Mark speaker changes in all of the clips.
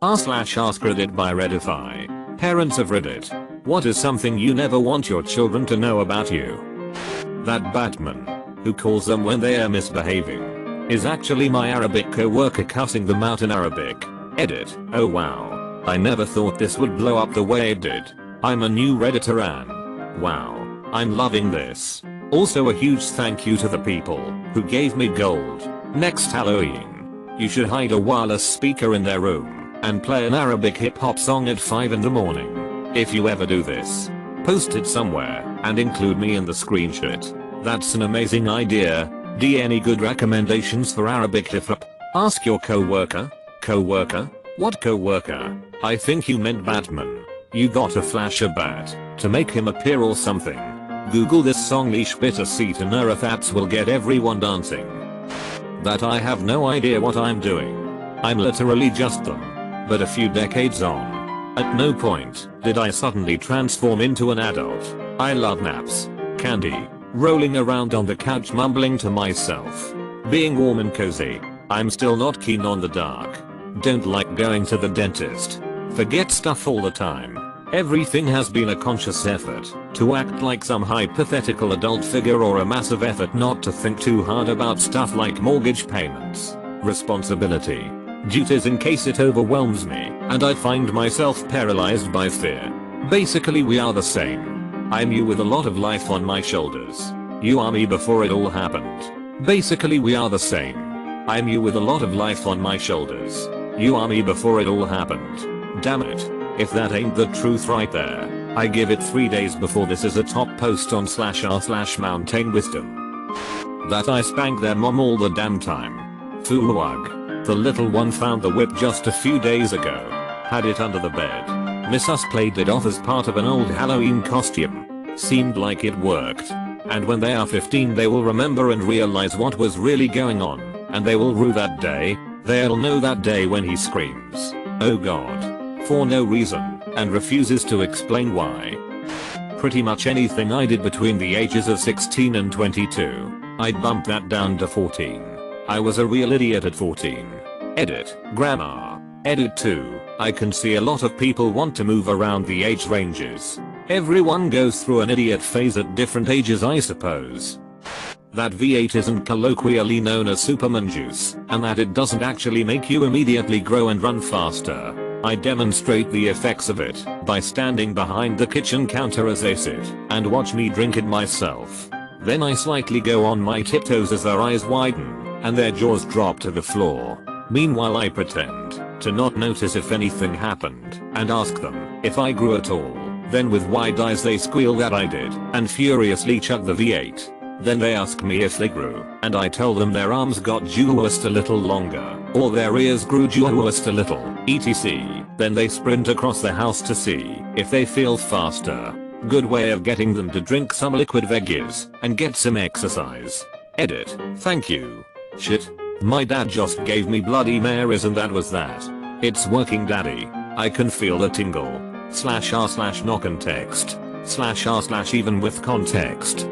Speaker 1: r/AskReddit by Reddify. Parents of Reddit. What is something you never want your children to know about you? That Batman, who calls them when they are misbehaving, is actually my Arabic co-worker cussing them out in Arabic. Edit. Oh wow. I never thought this would blow up the way it did. I'm a new Redditor and wow, I'm loving this. Also a huge thank you to the people who gave me gold. Next Halloween, you should hide a wireless speaker in their room and play an Arabic hip hop song at 5 in the morning. If you ever do this, post it somewhere and include me in the screenshot. That's an amazing idea. Any good recommendations for Arabic hip hop? Ask your co-worker. Co-worker? What co-worker? I think you meant Batman. You gotta flash a bat to make him appear or something. Google this song Leash Bitter Seat and Earthats will get everyone dancing. That I have no idea what I'm doing. I'm literally just them. But a few decades on, at no point did I suddenly transform into an adult. I love naps, candy, rolling around on the couch mumbling to myself, being warm and cozy. I'm still not keen on the dark. Don't like going to the dentist. Forget stuff all the time. Everything has been a conscious effort to act like some hypothetical adult figure or a massive effort not to think too hard about stuff like mortgage payments, responsibility, duties in case it overwhelms me and I find myself paralyzed by fear. Basically we are the same. I'm you with a lot of life on my shoulders. You are me before it all happened. Basically we are the same. I'm you with a lot of life on my shoulders. You are me before it all happened. Damn it. If that ain't the truth right there. I give it 3 days before this is a top post on /r/mountain wisdom. That I spank their mom all the damn time. Fuwag. The little one found the whip just a few days ago. Had it under the bed. Miss Us played it off as part of an old Halloween costume. Seemed like it worked. And when they are 15 they will remember and realize what was really going on. And they will rue that day. They'll know that day when he screams, "Oh God," for no reason, and refuses to explain why. Pretty much anything I did between the ages of 16 and 22, I'd bump that down to 14. I was a real idiot at 14. Edit. Grammar. Edit 2. I can see a lot of people want to move around the age ranges. Everyone goes through an idiot phase at different ages I suppose. That V8 isn't colloquially known as Superman juice, and that it doesn't actually make you immediately grow and run faster. I demonstrate the effects of it by standing behind the kitchen counter as they sit and watch me drink it myself. Then I slightly go on my tiptoes as their eyes widen and their jaws drop to the floor. Meanwhile I pretend to not notice if anything happened and ask them if I grew at all. Then with wide eyes they squeal that I did and furiously chug the V8. Then they ask me if they grew and I tell them their arms got just a little longer or their ears grew just a little, etc. Then they sprint across the house to see if they feel faster. Good way of getting them to drink some liquid veggies and get some exercise. Edit. Thank you. Shit. My dad just gave me Bloody Marys and that was that. It's working daddy. I can feel the tingle. /r/knock and text. /r/even with context.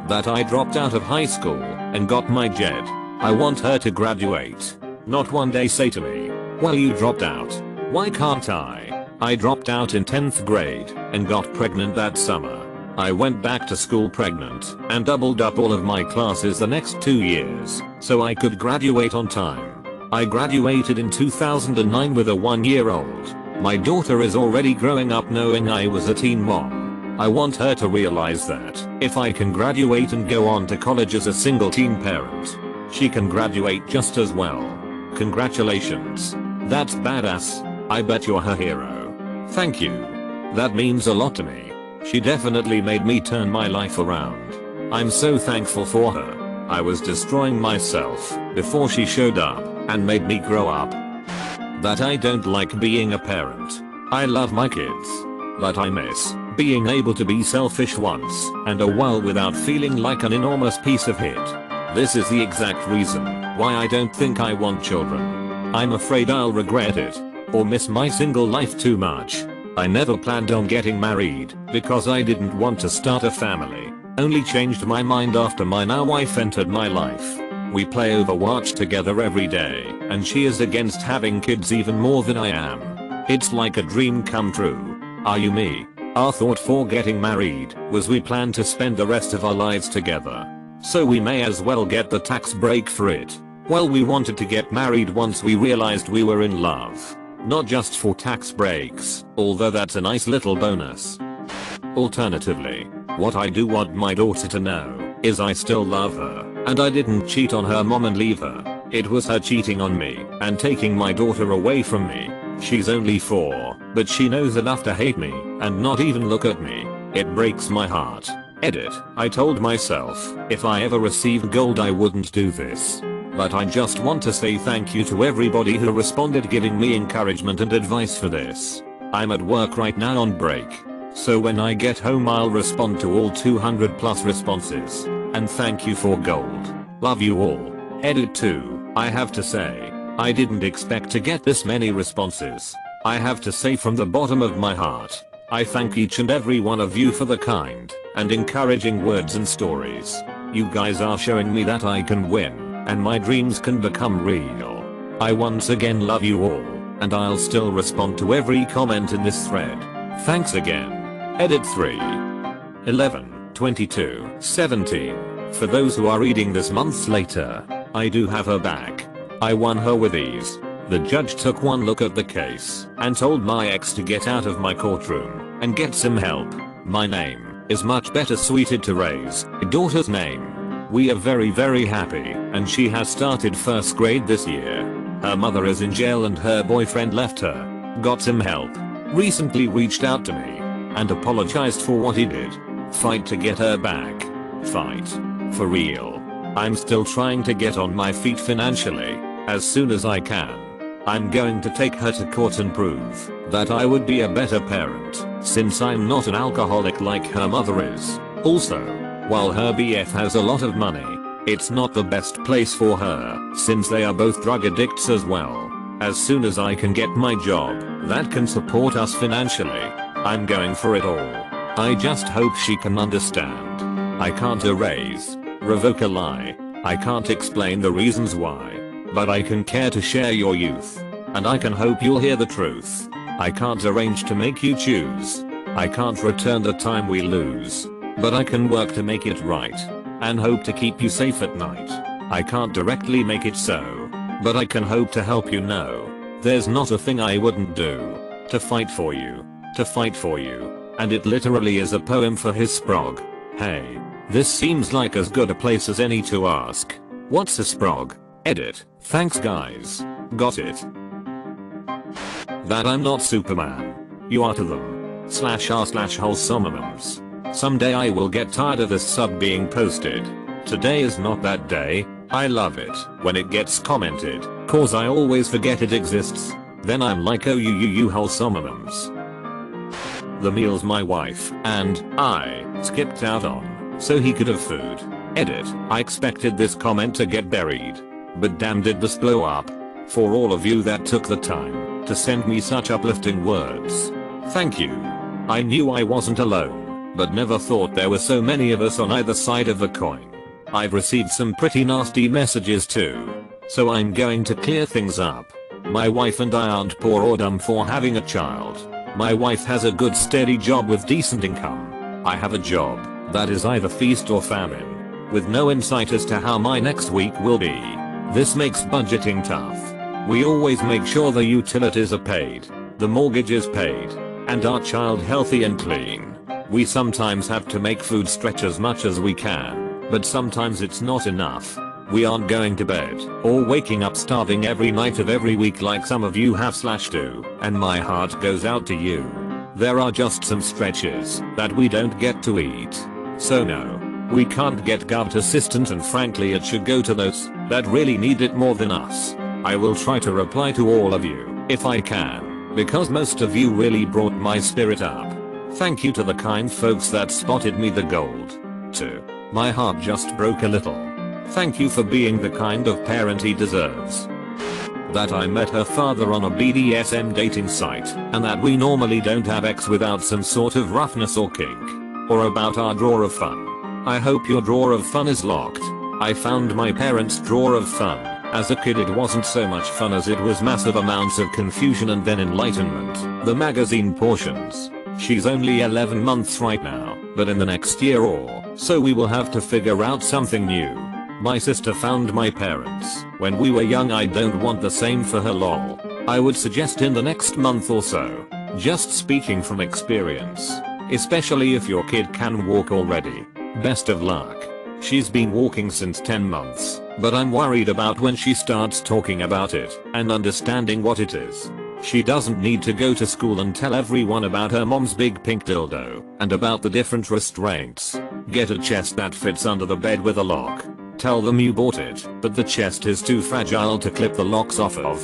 Speaker 1: That I dropped out of high school and got my JED. I want her to graduate. Not one day say to me, "Well you dropped out. Why can't I?" I dropped out in 10th grade and got pregnant that summer. I went back to school pregnant and doubled up all of my classes the next 2 years so I could graduate on time. I graduated in 2009 with a 1-year-old. My daughter is already growing up knowing I was a teen mom. I want her to realize that if I can graduate and go on to college as a single teen parent, she can graduate just as well. Congratulations. That's badass. I bet you're her hero. Thank you. That means a lot to me. She definitely made me turn my life around. I'm so thankful for her. I was destroying myself before she showed up and made me grow up. That I don't like being a parent. I love my kids. That I miss being able to be selfish once and a while without feeling like an enormous piece of shit. This is the exact reason why I don't think I want children. I'm afraid I'll regret it or miss my single life too much. I never planned on getting married because I didn't want to start a family. Only changed my mind after my now wife entered my life. We play Overwatch together every day, and she is against having kids even more than I am. It's like a dream come true. Are you me? Our thought for getting married was we plan to spend the rest of our lives together. So we may as well get the tax break for it. Well, we wanted to get married once we realized we were in love. Not just for tax breaks, although that's a nice little bonus. Alternatively, what I do want my daughter to know is I still love her, and I didn't cheat on her mom and leave her. It was her cheating on me and taking my daughter away from me. She's only 4, but she knows enough to hate me and not even look at me. It breaks my heart. Edit. I told myself if I ever received gold I wouldn't do this. But I just want to say thank you to everybody who responded giving me encouragement and advice for this. I'm at work right now on break. So when I get home I'll respond to all 200 plus responses. And thank you for gold. Love you all. Edit 2. I have to say, I didn't expect to get this many responses. I have to say from the bottom of my heart, I thank each and every one of you for the kind and encouraging words and stories. You guys are showing me that I can win and my dreams can become real. I once again love you all, and I'll still respond to every comment in this thread. Thanks again. Edit 3. 11, 22, 17. For those who are reading this months later, I do have her back. I won her with ease. The judge took one look at the case and told my ex to get out of my courtroom and get some help. My name is much better suited to Ray's daughter's name. We are very happy, and she has started first grade this year. Her mother is in jail and her boyfriend left her. Got some help. Recently reached out to me and apologized for what he did. Fight to get her back. Fight. For real. I'm still trying to get on my feet financially. As soon as I can, I'm going to take her to court and prove that I would be a better parent since I'm not an alcoholic like her mother is. Also, while her BF has a lot of money, it's not the best place for her since they are both drug addicts as well. As soon as I can get my job that can support us financially, I'm going for it all. I just hope she can understand. I can't erase, revoke a lie. I can't explain the reasons why, but I can care to share your youth. And I can hope you'll hear the truth. I can't arrange to make you choose. I can't return the time we lose. But I can work to make it right. And hope to keep you safe at night. I can't directly make it so. But I can hope to help you know. There's not a thing I wouldn't do. To fight for you. To fight for you. And it literally is a poem for his sprog. Hey. This seems like as good a place as any to ask. What's a sprog? Edit. Thanks guys. Got it. That I'm not Superman. You are to them. /r/wholesomemums. Someday I will get tired of this sub being posted. Today is not that day. I love it when it gets commented, cause I always forget it exists. Then I'm like, oh you wholesomemums. The meals my wife and I skipped out on so he could have food. Edit. I expected this comment to get buried. But damn did this blow up. For all of you that took the time to send me such uplifting words. Thank you. I knew I wasn't alone, but never thought there were so many of us on either side of the coin. I've received some pretty nasty messages too. So I'm going to clear things up. My wife and I aren't poor or dumb for having a child. My wife has a good steady job with decent income. I have a job that is either feast or famine, with no insight as to how my next week will be. This makes budgeting tough. We always make sure the utilities are paid, the mortgage is paid, and our child healthy and clean. We sometimes have to make food stretch as much as we can, but sometimes it's not enough. We aren't going to bed or waking up starving every night of every week like some of you have/do, and my heart goes out to you. There are just some stretches that we don't get to eat. So no, we can't get government assistance, and frankly it should go to those that really need it more than us. I will try to reply to all of you if I can, because most of you really brought my spirit up. Thank you to the kind folks that spotted me the gold. Too. My heart just broke a little. Thank you for being the kind of parent he deserves. That I met her father on a BDSM dating site, and that we normally don't have sex without some sort of roughness or kink. Or about our drawer of fun. I hope your drawer of fun is locked. I found my parents' drawer of fun. As a kid it wasn't so much fun as it was massive amounts of confusion and then enlightenment. The magazine portions. She's only 11 months right now, but in the next year or so we will have to figure out something new. My sister found my parents when we were young. I don't want the same for her lol. I would suggest in the next month or so. Just speaking from experience. Especially if your kid can walk already. Best of luck. She's been walking since 10 months, but I'm worried about when she starts talking about it and understanding what it is. She doesn't need to go to school and tell everyone about her mom's big pink dildo and about the different restraints. Get a chest that fits under the bed with a lock. Tell them you bought it, but the chest is too fragile to clip the locks off of.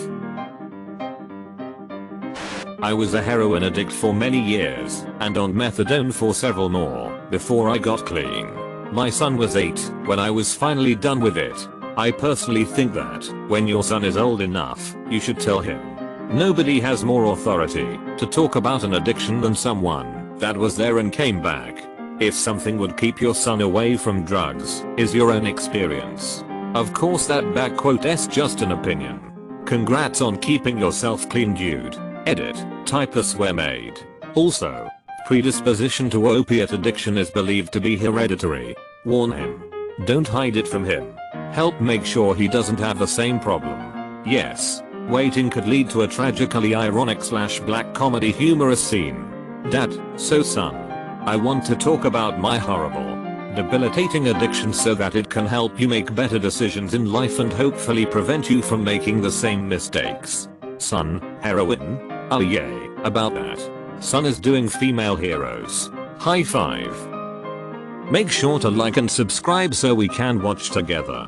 Speaker 1: I was a heroin addict for many years and on methadone for several more before I got clean. My son was 8 when I was finally done with it. I personally think that when your son is old enough, you should tell him. Nobody has more authority to talk about an addiction than someone that was there and came back. If something would keep your son away from drugs is your own experience. Of course that back quote is just an opinion. Congrats on keeping yourself clean, dude. Edit. Type a swear made. Also, predisposition to opiate addiction is believed to be hereditary. Warn him. Don't hide it from him. Help make sure he doesn't have the same problem. Yes, waiting could lead to a tragically ironic / black comedy humorous scene. Dad, so son, I want to talk about my horrible, debilitating addiction so that it can help you make better decisions in life and hopefully prevent you from making the same mistakes. Son, heroin? Oh yay, about that. Son is doing female heroes. High five. Make sure to like and subscribe so we can watch together.